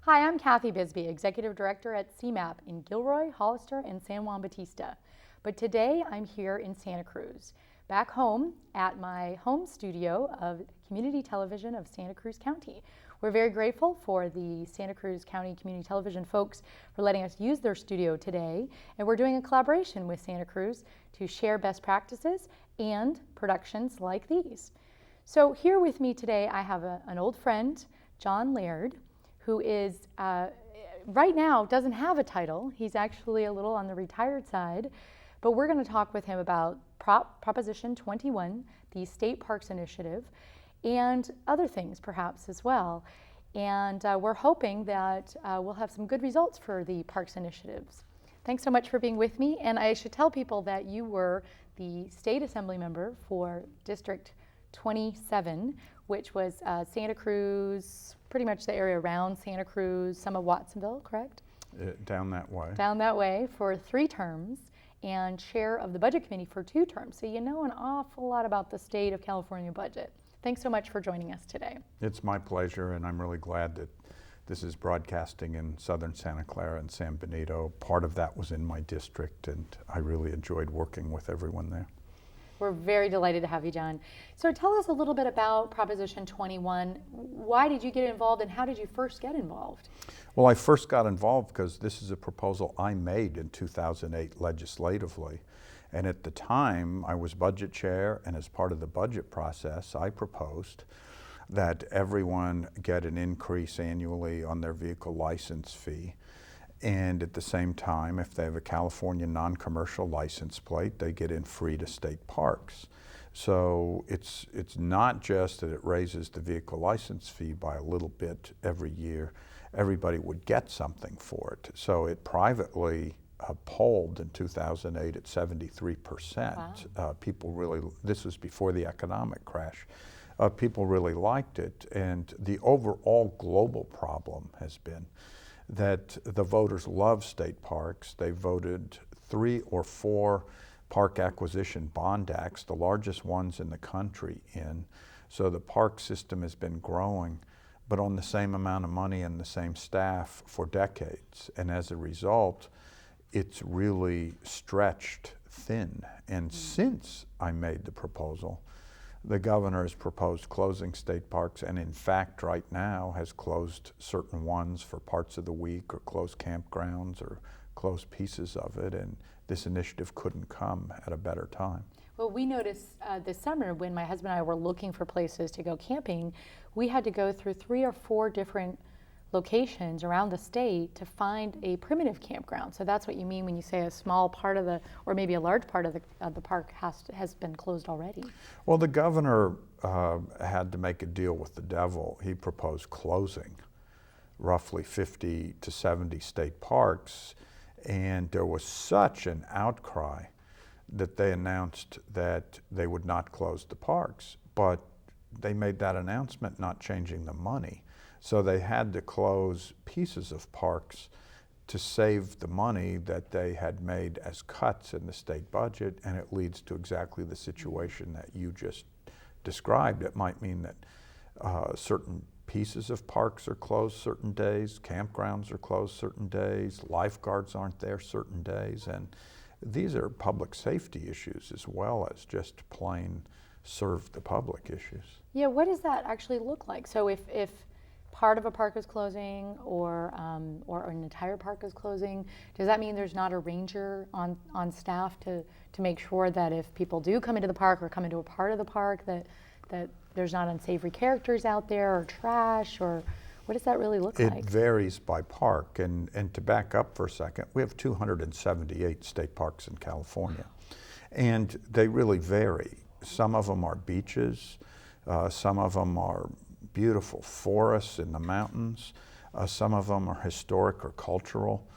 Hi, I'm Kathy Bisbee, Executive Director at CMAP in Gilroy, Hollister, and San Juan Bautista. But today I'm here in Santa Cruz, back home at my home studio of Community Television of Santa Cruz County. We're very grateful for the Santa Cruz County Community Television folks for letting us use their studio today, and we're doing a collaboration with Santa Cruz to share best practices and productions like these. So here with me today I have an old friend, John Laird, who is right now doesn't have a title. He's actually a little on the retired side, but we're going to talk with him about Proposition 21, the State Parks Initiative, and other things perhaps as well. And we're hoping that we'll have some good results for the parks initiatives. Thanks so much for being with me. And I should tell people that you were the state assembly member for District 27, which was Santa Cruz, pretty much the area around Santa Cruz, some of Watsonville, correct? Down that way. Down that way for 3 terms, and chair of the budget committee for 2 terms. So you know an awful lot about the state of California budget. Thanks so much for joining us today. It's my pleasure, and I'm really glad that this is broadcasting in southern Santa Clara and San Benito. Part of that was in my district, and I really enjoyed working with everyone there. We're very delighted to have you, John. So tell us a little bit about Proposition 21. Why did you get involved, and how did you first get involved? Well, I first got involved because this is a proposal I made in 2008 legislatively. And at the time, I was budget chair, and as part of the budget process, I proposed that everyone get an increase annually on their vehicle license fee. And at the same time, if they have a California non-commercial license plate, they get in free to state parks. So it's not just that it raises the vehicle license fee by a little bit every year. Everybody would get something for it. So it privately polled in 2008 at 73%. Wow. People really, this was before the economic crash. People really liked it. And the overall global problem has been that the voters love state parks. They voted 3 or 4 park acquisition bond acts, the largest ones in the country in. So the park system has been growing, but on the same amount of money and the same staff for decades. And as a result, it's really stretched thin. And since I made the proposal, the governor has proposed closing state parks, and in fact right now has closed certain ones for parts of the week, or closed campgrounds, or closed pieces of it, and this initiative couldn't come at a better time. Well, we noticed this summer when my husband and I were looking for places to go camping, we had to go through 3 or 4 different locations around the state to find a primitive campground. So that's what you mean when you say a small part of the, or maybe a large part of the park has been closed already. Well, the governor had to make a deal with the devil. He proposed closing roughly 50 to 70 state parks, and there was such an outcry that they announced that they would not close the parks. But they made that announcement not changing the money. So they had to close pieces of parks to save the money that they had made as cuts in the state budget, and it leads to exactly the situation that you just described. It might mean that certain pieces of parks are closed certain days, campgrounds are closed certain days, lifeguards aren't there certain days, and these are public safety issues as well as just plain serve the public issues. Yeah, what does that actually look like? So if part of a park is closing, or an entire park is closing, does that mean there's not a ranger on staff to make sure that if people do come into the park or come into a part of the park that there's not unsavory characters out there or trash, or what does that really look like? It varies by park, and to back up for a second, we have 278 state parks in California, and they really vary. Some of them are beaches, some of them are beautiful forests in the mountains. Some of them are historic or cultural,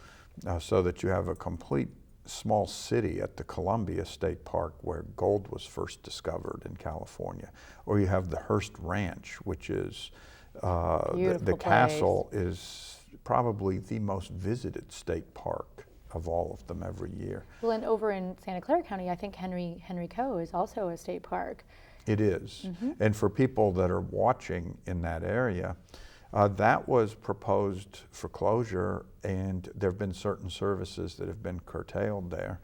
so that you have a complete small city at the Columbia State Park where gold was first discovered in California. Or you have the Hearst Ranch, which is, the castle is probably the most visited state park of all of them every year. Well, and over in Santa Clara County, I think Henry Coe is also a state park. It is. And for people that are watching in that area, That was proposed for closure, and there have been certain services that have been curtailed there.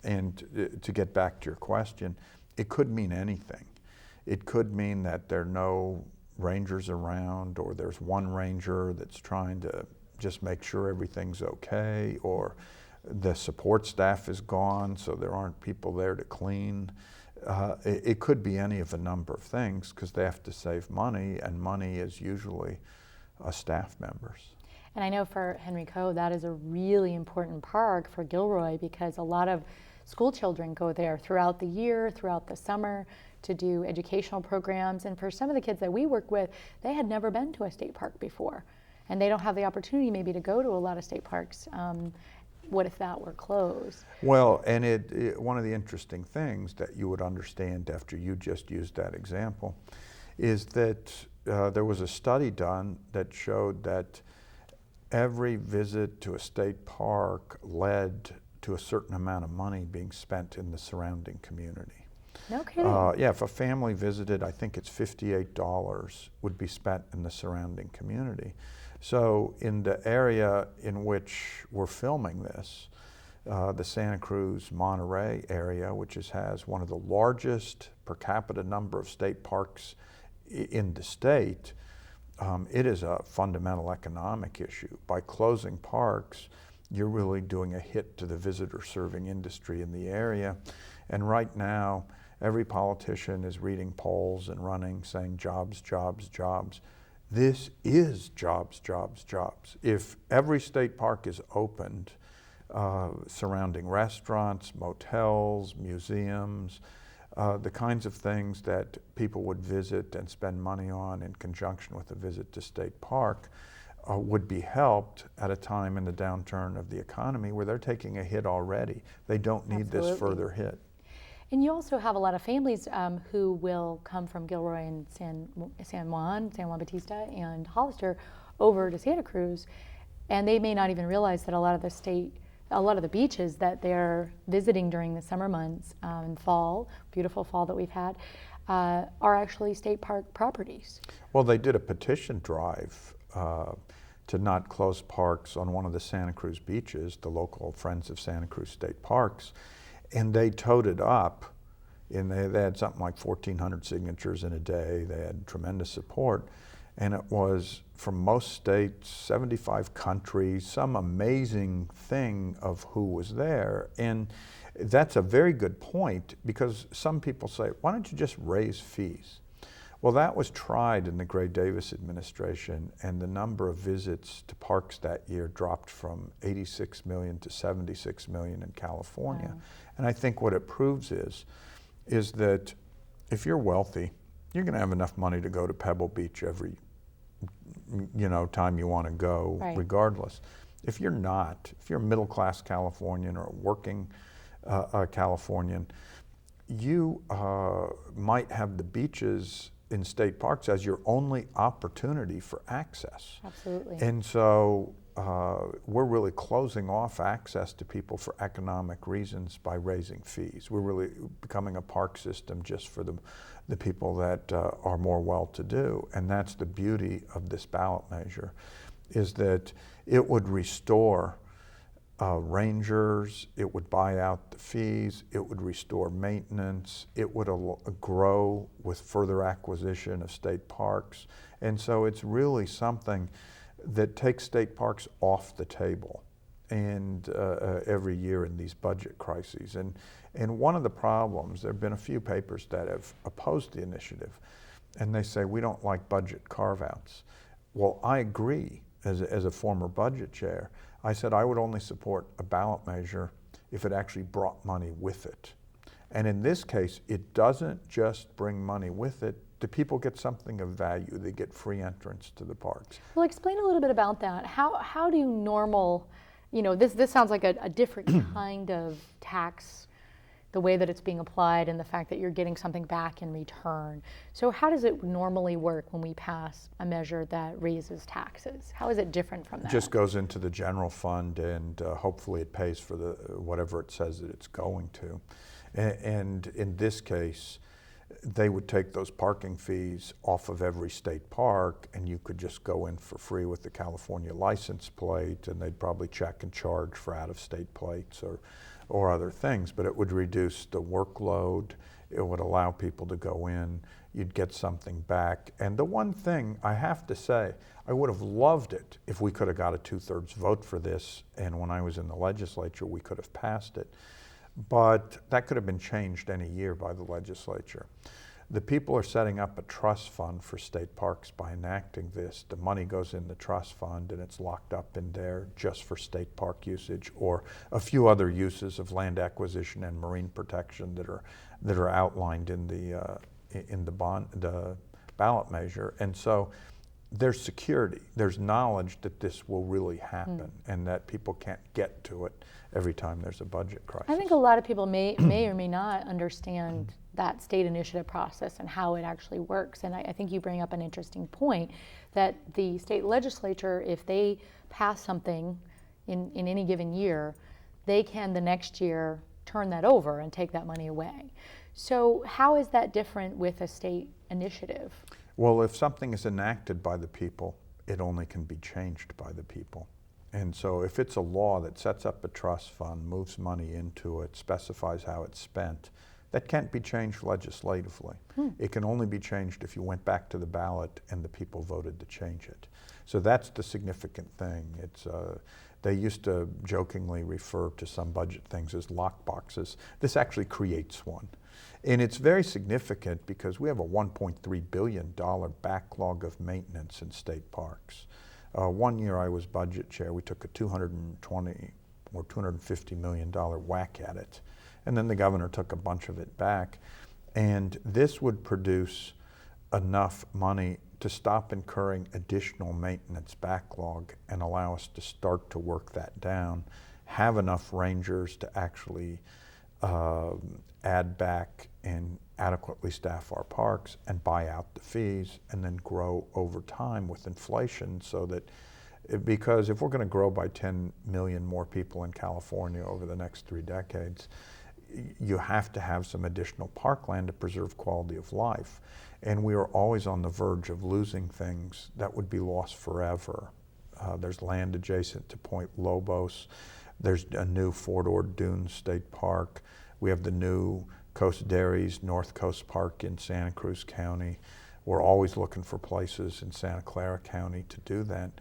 And to get back to your question, it could mean anything. It could mean that there are no rangers around, or there's one ranger that's trying to just make sure everything's okay, or the support staff is gone so there aren't people there to clean. It could be any of a number of things, because they have to save money, and money is usually staff members. And I know for Henry Coe, that is a really important park for Gilroy, because a lot of school children go there throughout the year, throughout the summer, to do educational programs. And for some of the kids that we work with, they had never been to a state park before, and they don't have the opportunity maybe to go to a lot of state parks. What if that were closed? Well, and one of the interesting things that you would understand after you just used that example is that there was a study done that showed that every visit to a state park led to a certain amount of money being spent in the surrounding community. No kidding. Yeah, if a family visited, I think it's $58 would be spent in the surrounding community. So in the area in which we're filming this, the Santa Cruz, Monterey area, which has one of the largest per capita number of state parks in the state, it is a fundamental economic issue. By closing parks, you're really doing a hit to the visitor serving industry in the area. And right now, every politician is reading polls and running saying jobs, jobs, jobs. This is jobs, jobs, jobs. If every state park is opened, surrounding restaurants, motels, museums, the kinds of things that people would visit and spend money on in conjunction with a visit to state park would be helped at a time in the downturn of the economy where they're taking a hit already. They don't need this further hit. And you also have a lot of families who will come from Gilroy and San Juan Bautista and Hollister over to Santa Cruz, and they may not even realize that a lot of the beaches that they're visiting during the summer months and fall, beautiful fall that we've had, are actually state park properties. Well, they did a petition drive to not close parks on one of the Santa Cruz beaches, the local Friends of Santa Cruz State Parks, and they towed it up, and they had something like 1,400 signatures in a day. They had tremendous support, and it was from most states, 75 countries, some amazing thing of who was there. And that's a very good point, because some people say, why don't you just raise fees? Well, that was tried in the Gray Davis administration, and the number of visits to parks that year dropped from 86 million to 76 million in California. Wow. And I think what it proves is that if you're wealthy, you're going to have enough money to go to Pebble Beach every time you want to go, right, regardless. If you're not, if you're a middle-class Californian or a working Californian, you might have the beaches in state parks as your only opportunity for access. Absolutely. And so we're really closing off access to people for economic reasons by raising fees. We're really becoming a park system just for the people that are more well-to-do. And that's the beauty of this ballot measure, is that it would restore rangers, it would buy out the fees, it would restore maintenance, it would grow with further acquisition of state parks. And so it's really something that takes state parks off the table and every year in these budget crises. And one of the problems, there have been a few papers that have opposed the initiative, and they say we don't like budget carve-outs. Well, I agree. As a former budget chair, I said I would only support a ballot measure if it actually brought money with it. And in this case, it doesn't just bring money with it. The people get something of value. They get free entrance to the parks. Well, explain a little bit about that. How do this sounds like a different kind of tax, the way that it's being applied and the fact that you're getting something back in return. So how does it normally work when we pass a measure that raises taxes? How is it different from that? It just goes into the general fund, and hopefully it pays for whatever it says that it's going to. And in this case, they would take those parking fees off of every state park, and you could just go in for free with the California license plate, and they'd probably check and charge for out-of-state plates or other things, but it would reduce the workload. It would allow people to go in. You'd get something back. And the one thing I have to say, I would have loved it if we could have got a 2/3 vote for this, and when I was in the legislature, we could have passed it. But that could have been changed any year by the legislature. The people are setting up a trust fund for state parks by enacting this. The money goes in the trust fund and it's locked up in there just for state park usage, or a few other uses of land acquisition and marine protection that are outlined in the ballot measure. And so there's security, there's knowledge that this will really happen and that people can't get to it every time there's a budget crisis. I think a lot of people may or may not understand that state initiative process and how it actually works. And I think you bring up an interesting point that the state legislature, if they pass something in any given year, they can the next year turn that over and take that money away. So how is that different with a state initiative? Well, if something is enacted by the people, it only can be changed by the people. And so if it's a law that sets up a trust fund, moves money into it, specifies how it's spent, that can't be changed legislatively. It can only be changed if you went back to the ballot and the people voted to change it. So that's the significant thing. It's, they used to jokingly refer to some budget things as lock boxes. This actually creates one. And it's very significant because we have a $1.3 billion backlog of maintenance in state parks. One year I was budget chair, we took a $220 or $250 million whack at it. And then the governor took a bunch of it back. And this would produce enough money to stop incurring additional maintenance backlog and allow us to start to work that down, have enough rangers to actually add back and adequately staff our parks and buy out the fees, and then grow over time with inflation, so that, because if we're going to grow by 10 million more people in California over the next 3 decades, you have to have some additional parkland to preserve quality of life. And we are always on the verge of losing things that would be lost forever. There's land adjacent to Point Lobos. There's a new Fort Ord Dunes State Park. We have the new Coast Dairies North Coast Park in Santa Cruz County. We're always looking for places in Santa Clara County to do that.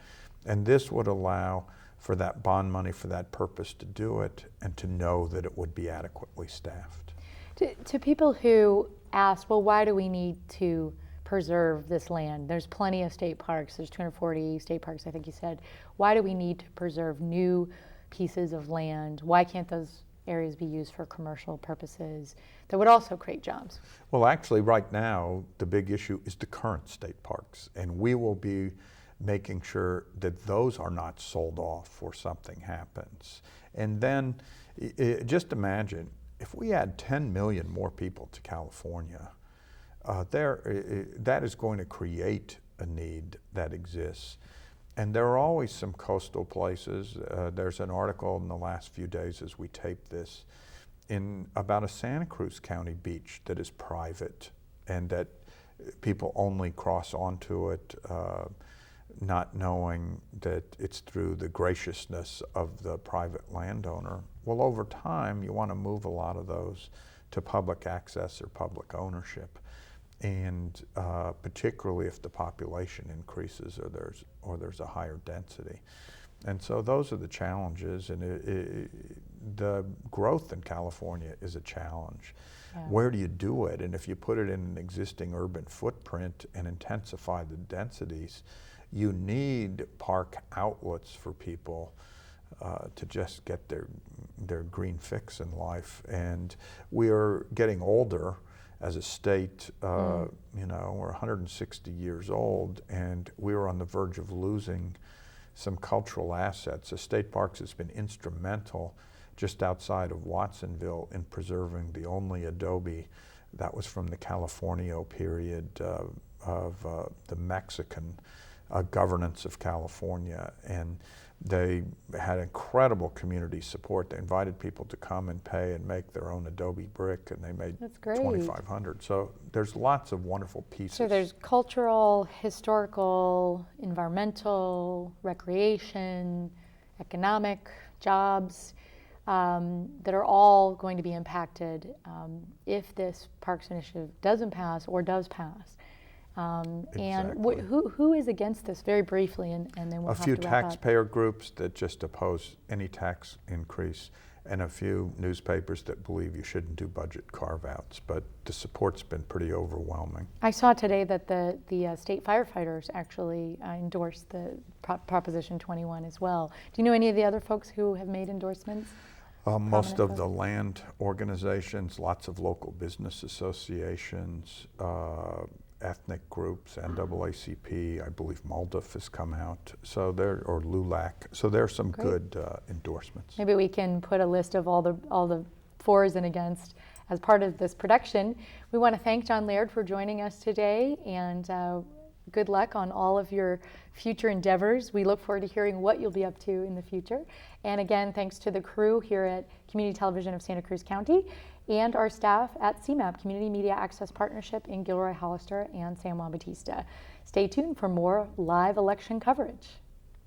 And this would allow for that bond money for that purpose to do it, and to know that it would be adequately staffed. To people who ask, well, why do we need to preserve this land? There's plenty of state parks. There's 240 state parks, I think you said. Why do we need to preserve new pieces of land? Why can't those areas be used for commercial purposes that would also create jobs? Well, actually, right now, the big issue is the current state parks, and we will be making sure that those are not sold off or something happens. And then just imagine if we add 10 million more people to California, that is going to create a need that exists. And there are always some coastal places. There's an article in the last few days as we tape this about a Santa Cruz County beach that is private and that people only cross onto it not knowing that it's through the graciousness of the private landowner. Well, over time, you want to move a lot of those to public access or public ownership, and particularly if the population increases or there's a higher density. And so those are the challenges, and the growth in California is a challenge. Yeah. Where do you do it? And if you put it in an existing urban footprint and intensify the densities, you need park outlets for people to just get their green fix in life. And we are getting older as a state. You know, we're 160 years old, and we are on the verge of losing some cultural assets. The state parks has been instrumental just outside of Watsonville in preserving the only adobe that was from the California period of the Mexican governance of California. And They had incredible community support. They invited people to come and pay and make their own Adobe brick, and they made That's great. 2,500. So there's lots of wonderful pieces. So there's cultural, historical, environmental, recreation, economic, jobs that are all going to be impacted if this Parks Initiative doesn't pass or does pass. And who is against this, very briefly, and then we'll have to wrap up. A few taxpayer groups that just oppose any tax increase, and a few newspapers that believe you shouldn't do budget carve-outs, but the support's been pretty overwhelming. I saw today that the state firefighters actually endorsed the Proposition 21 as well. Do you know any of the other folks who have made endorsements? Most of the land organizations, lots of local business associations, ethnic groups, NAACP, I believe MALDF has come out, so or LULAC. So there are some good endorsements. Maybe we can put a list of all the fors and against as part of this production. We want to thank John Laird for joining us today, and good luck on all of your future endeavors. We look forward to hearing what you'll be up to in the future. And again, thanks to the crew here at Community Television of Santa Cruz County and our staff at CMAP, Community Media Access Partnership in Gilroy, Hollister, and San Juan Bautista. Stay tuned for more live election coverage.